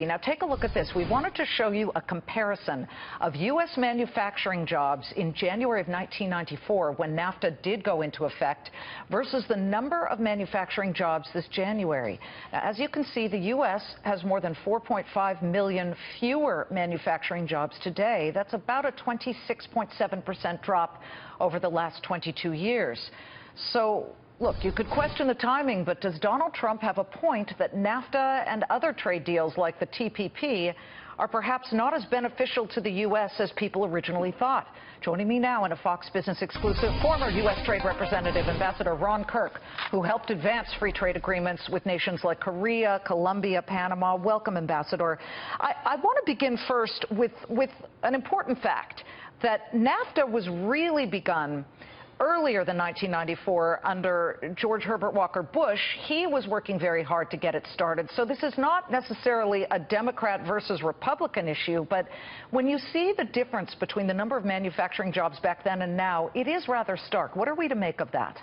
Now take a look at this. We wanted to show you a comparison of U.S. manufacturing jobs in January of 1994, when NAFTA did go into effect, versus the number of manufacturing jobs this January. Now, as you can see, the U.S. has more than 4.5 million fewer manufacturing jobs today. That's about a 26.7% drop over the last 22 years. So, look, you could question the timing, but does Donald Trump have a point that NAFTA and other trade deals like the TPP are perhaps not as beneficial to the U.S. as people originally thought? Joining me now in a Fox Business exclusive, former U.S. Trade Representative Ambassador Ron Kirk, who helped advance free trade agreements with nations like Korea, Colombia, Panama. Welcome, Ambassador. I want to begin first with an important fact, that NAFTA was really begun earlier than 1994 under George Herbert Walker Bush. He was working very hard to get it started. So this is not necessarily a Democrat versus Republican issue, but when you see the difference between the number of manufacturing jobs back then and now, it is rather stark. What are we to make of that?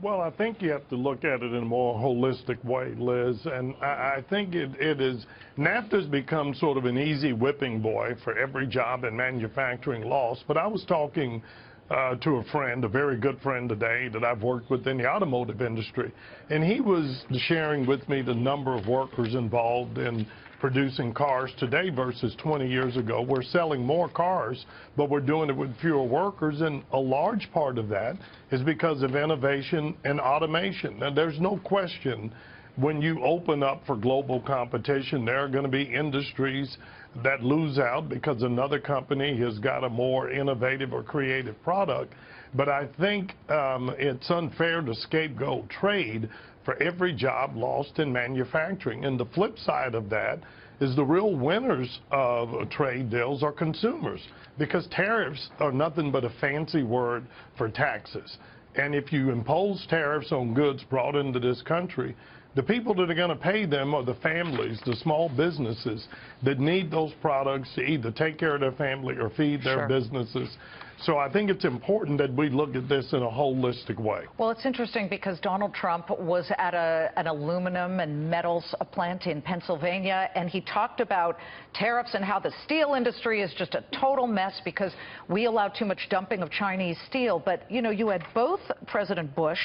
Well, I think you have to look at it in a more holistic way, Liz, and I think it is, NAFTA's become sort of an easy whipping boy for every job in manufacturing lost. But I was talking to a friend, a very good friend today that I've worked with in the automotive industry, and he was sharing with me the number of workers involved in producing cars today versus 20 years ago. We're selling more cars, but we're doing it with fewer workers, and a large part of that is because of innovation and automation. Now, there's no question, when you open up for global competition, there are going to be industries that lose out because another company has got a more innovative or creative product. But I think it's unfair to scapegoat trade for every job lost in manufacturing. And the flip side of that is the real winners of trade deals are consumers, because tariffs are nothing but a fancy word for taxes. And if you impose tariffs on goods brought into this country, the people that are going to pay them are the families, the small businesses that need those products to either take care of their family or feed their businesses. So I think it's important that we look at this in a holistic way. Well, it's interesting because Donald Trump was at an aluminum and metals plant in Pennsylvania, and he talked about tariffs and how the steel industry is just a total mess because we allow too much dumping of Chinese steel. But, you know, you had both President Bush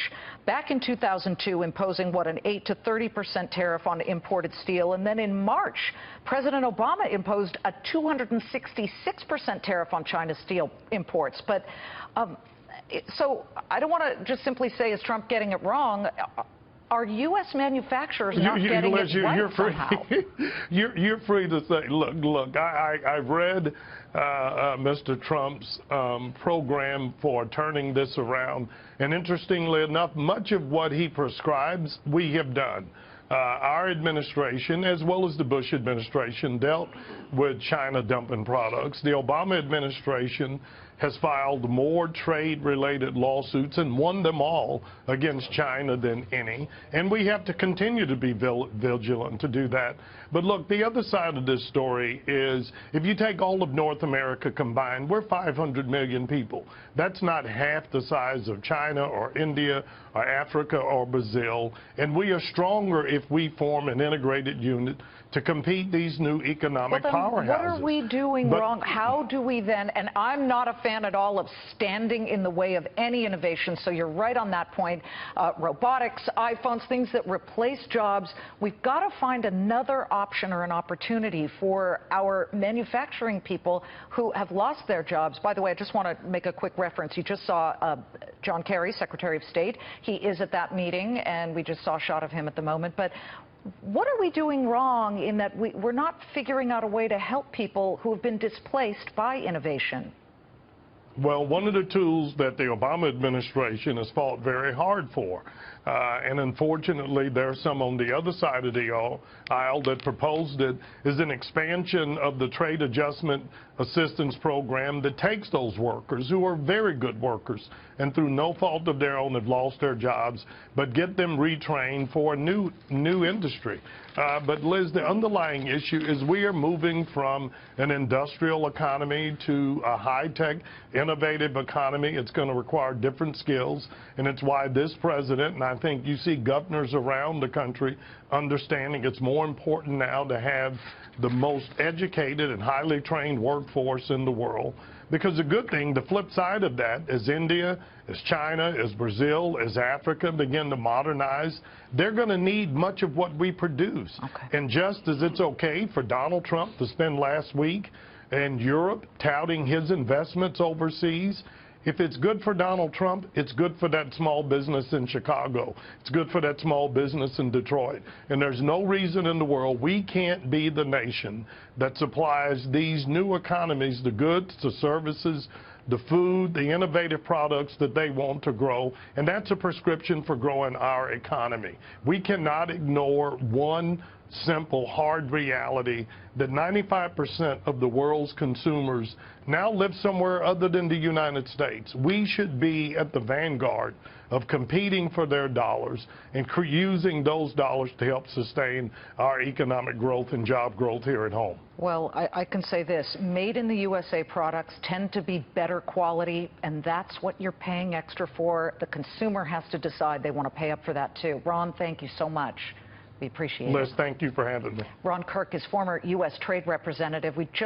back in 2002 imposing, what, an 8 to 30% tariff on imported steel. And then in March, President Obama imposed a 266% tariff on China's steel imports. But so I don't want to just simply say, is Trump getting it wrong? Are U.S. manufacturers not getting it right somehow? You're free to say, look, I've read Mr. Trump's program for turning this around. And interestingly enough, much of what he prescribes, we have done. Our administration, as well as the Bush administration, dealt with China dumping products. The Obama administration has filed more trade-related lawsuits and won them all against China than any. And we have to continue to be vigilant to do that. But look, the other side of this story is, if you take all of North America combined, we're 500 million people. That's not half the size of China or India or Africa or Brazil. And we are stronger if we form an integrated unit to compete these new economic powerhouses. What are we doing wrong? How do we then, and I'm not a fan at all of standing in the way of any innovation, so you're right on that point. Robotics, iPhones, things that replace jobs. We've got to find another option or an opportunity for our manufacturing people who have lost their jobs. By the way, I just want to make a quick reference. You just saw John Kerry, Secretary of State. He is at that meeting, and we just saw a shot of him at the moment. But what are we doing wrong in that we're not figuring out a way to help people who have been displaced by innovation? Well, one of the tools that the Obama administration has fought very hard for, and unfortunately there's some on the other side of the aisle that proposed it, is an expansion of the Trade Adjustment Assistance Program that takes those workers who are very good workers and through no fault of their own have lost their jobs, but get them retrained for a new industry. But Liz, the underlying issue is we are moving from an industrial economy to a high-tech, innovative economy. It's going to require different skills, and it's why this president, and I think you see governors around the country understanding it's more important now to have the most educated and highly trained workforce in the world. Because the good thing, the flip side of that, as India, as China, as Brazil, as Africa begin to modernize, they're going to need much of what we produce. Okay. And just as it's okay for Donald Trump to spend last week in Europe touting his investments overseas, if it's good for Donald Trump, it's good for that small business in Chicago. It's good for that small business in Detroit. And there's no reason in the world we can't be the nation that supplies these new economies the goods, the services, the food, the innovative products that they want to grow. And that's a prescription for growing our economy. We cannot ignore one simple, hard reality that 95% of the world's consumers now live somewhere other than the United States. We should be at the vanguard of competing for their dollars and using those dollars to help sustain our economic growth and job growth here at home. Well, I can say this. Made in the USA products tend to be better quality, and that's what you're paying extra for. The consumer has to decide they want to pay up for that, too. Ron, thank you so much. We appreciate it. Liz, thank you for having me. Ron Kirk is former U.S. Trade Representative. We just